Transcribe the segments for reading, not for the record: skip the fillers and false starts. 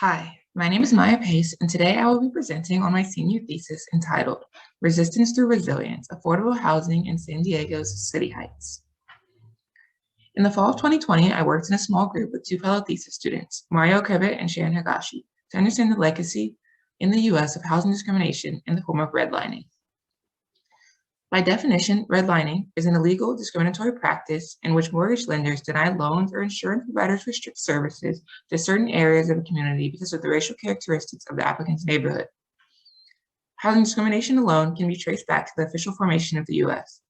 Hi, my name is Myah Pace, and today I will be presenting on my senior thesis entitled Resistance Through Resilience, Affordable Housing in San Diego's City Heights. In the fall of 2020, I worked in a small group with two fellow thesis students, Mario Krebet and Sharon Higashi, to understand the legacy in the US of housing discrimination in the form of redlining. By definition, redlining is an illegal discriminatory practice in which mortgage lenders deny loans or insurance providers restrict services to certain areas of a community because of the racial characteristics of the applicant's neighborhood. Housing discrimination alone can be traced back to the official formation of the US.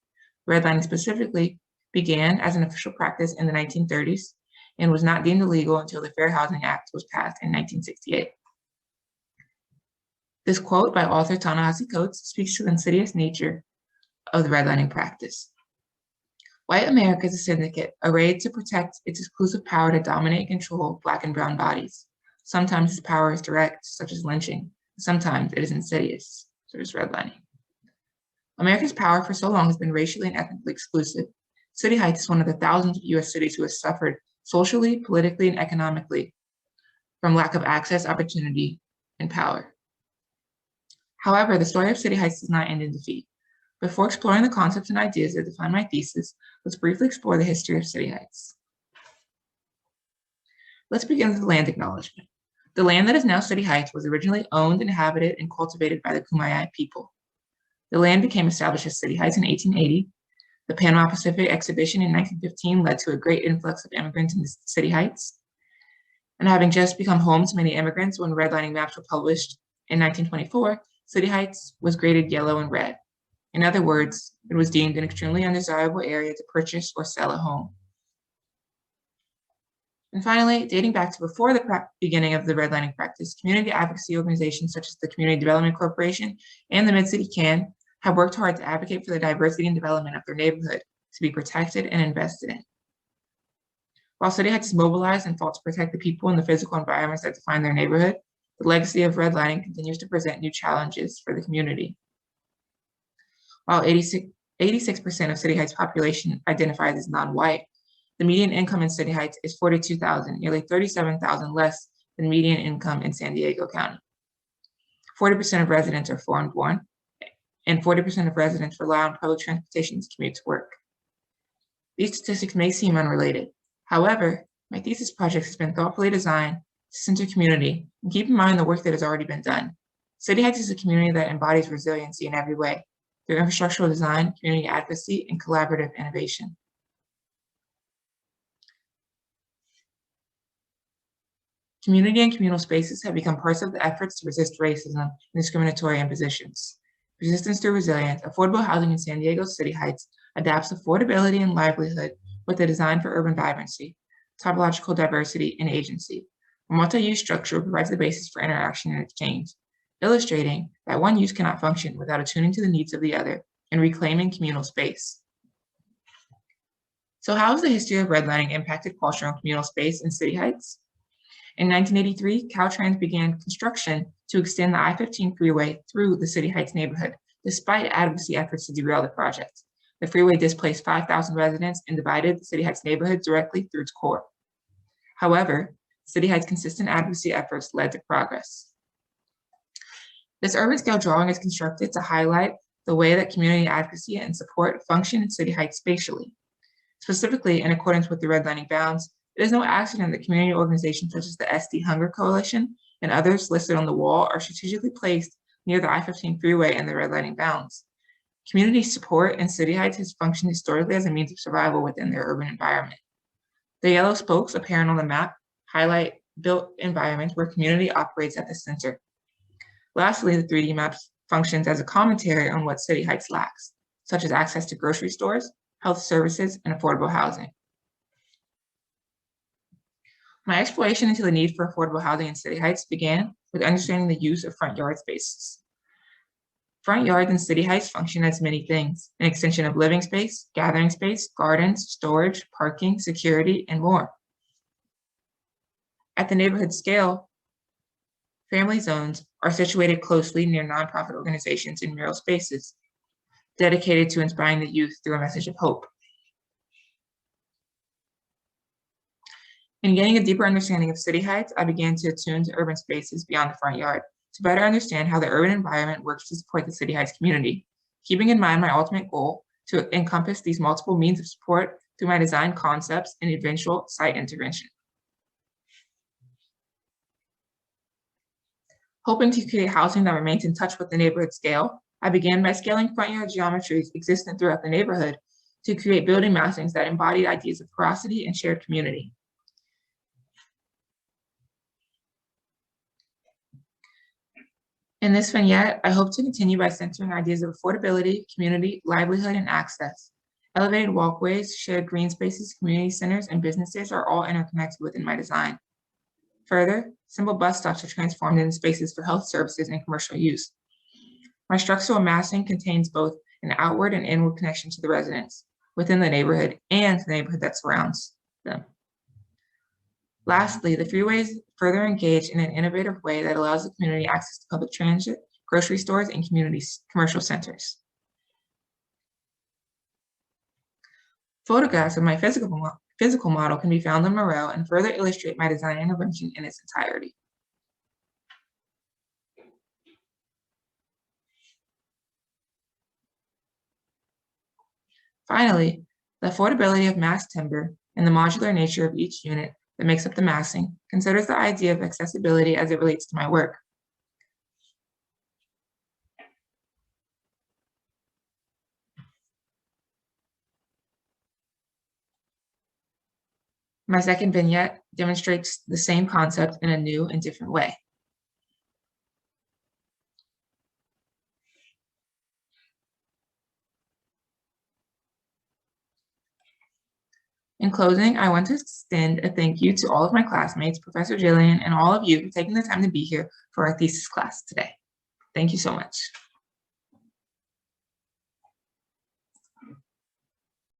Redlining specifically began as an official practice in the 1930s and was not deemed illegal until the Fair Housing Act was passed in 1968. This quote by author Ta-Nehisi Coates speaks to the insidious nature of the redlining practice. White America is a syndicate arrayed to protect its exclusive power to dominate and control Black and brown bodies. Sometimes this power is direct, such as lynching. Sometimes it is insidious, such as redlining. America's power for so long has been racially and ethnically exclusive. City Heights is one of the thousands of US cities who has suffered socially, politically, and economically from lack of access, opportunity, and power. However, the story of City Heights does not end in defeat. Before exploring the concepts and ideas that define my thesis, let's briefly explore the history of City Heights. Let's begin with the land acknowledgement. The land that is now City Heights was originally owned, inhabited, and cultivated by the Myah people. The land became established as City Heights in 1880. The Panama Pacific Exhibition in 1915 led to a great influx of immigrants in City Heights. And having just become home to many immigrants when redlining maps were published in 1924, City Heights was graded yellow and red. In other words, it was deemed an extremely undesirable area to purchase or sell a home. And finally, dating back to before the beginning of the redlining practice, community advocacy organizations such as the Community Development Corporation and the Mid-City CAN have worked hard to advocate for the diversity and development of their neighborhood to be protected and invested in. While City Heights is mobilized and fought to protect the people and the physical environments that define their neighborhood, the legacy of redlining continues to present new challenges for the community. While 86% of City Heights population identifies as non-white, the median income in City Heights is $42,000, nearly $37,000 less than median income in San Diego County. 40% of residents are foreign-born, and 40% of residents rely on public transportation to commute to work. These statistics may seem unrelated. However, my thesis project has been thoughtfully designed to center community and keep in mind the work that has already been done. City Heights is a community that embodies resiliency in every way, through infrastructural design, community advocacy, and collaborative innovation. Community and communal spaces have become parts of the efforts to resist racism and discriminatory impositions. Resistance through resilience, affordable housing in San Diego City Heights adapts affordability and livelihood with a design for urban vibrancy, topological diversity, and agency. A multi-use structure provides the basis for interaction and exchange, illustrating that one use cannot function without attuning to the needs of the other and reclaiming communal space. So how has the history of redlining impacted cultural and communal space in City Heights? In 1983, Caltrans began construction to extend the I-15 freeway through the City Heights neighborhood, despite advocacy efforts to derail the project. The freeway displaced 5,000 residents and divided the City Heights neighborhood directly through its core. However, City Heights' consistent advocacy efforts led to progress. This urban scale drawing is constructed to highlight the way that community advocacy and support function in City Heights spatially. Specifically, in accordance with the redlining bounds, it is no accident that community organizations such as the SD Hunger Coalition and others listed on the wall are strategically placed near the I-15 freeway and the redlining bounds. Community support in City Heights has functioned historically as a means of survival within their urban environment. The yellow spokes apparent on the map highlight built environments where community operates at the center. Lastly, the 3D map functions as a commentary on what City Heights lacks, such as access to grocery stores, health services, and affordable housing. My exploration into the need for affordable housing in City Heights began with understanding the use of front yard spaces. Front yards in City Heights function as many things: an extension of living space, gathering space, gardens, storage, parking, security, and more. At the neighborhood scale, family zones are situated closely near nonprofit organizations in mural spaces, dedicated to inspiring the youth through a message of hope. In gaining a deeper understanding of city heights, I began to attune to urban spaces beyond the front yard to better understand how the urban environment works to support the City Heights community, keeping in mind my ultimate goal to encompass these multiple means of support through my design concepts and eventual site intervention. Hoping to create housing that remains in touch with the neighborhood scale, I began by scaling front yard geometries existent throughout the neighborhood to create building massings that embodied ideas of porosity and shared community. In this vignette, I hope to continue by centering ideas of affordability, community, livelihood, and access. Elevated walkways, shared green spaces, community centers, and businesses are all interconnected within my design. Further, simple bus stops are transformed into spaces for health services and commercial use. My structural massing contains both an outward and inward connection to the residents within the neighborhood and the neighborhood that surrounds them. Lastly, the freeways further engage in an innovative way that allows the community access to public transit, grocery stores, and commercial centers. Photographs of my physical model can be found on Morel and further illustrate my design intervention in its entirety. Finally, the affordability of mass timber and the modular nature of each unit that makes up the massing considers the idea of accessibility as it relates to my work. My second vignette demonstrates the same concept in a new and different way. In closing, I want to extend a thank you to all of my classmates, Professor Jillian, and all of you for taking the time to be here for our thesis class today. Thank you so much.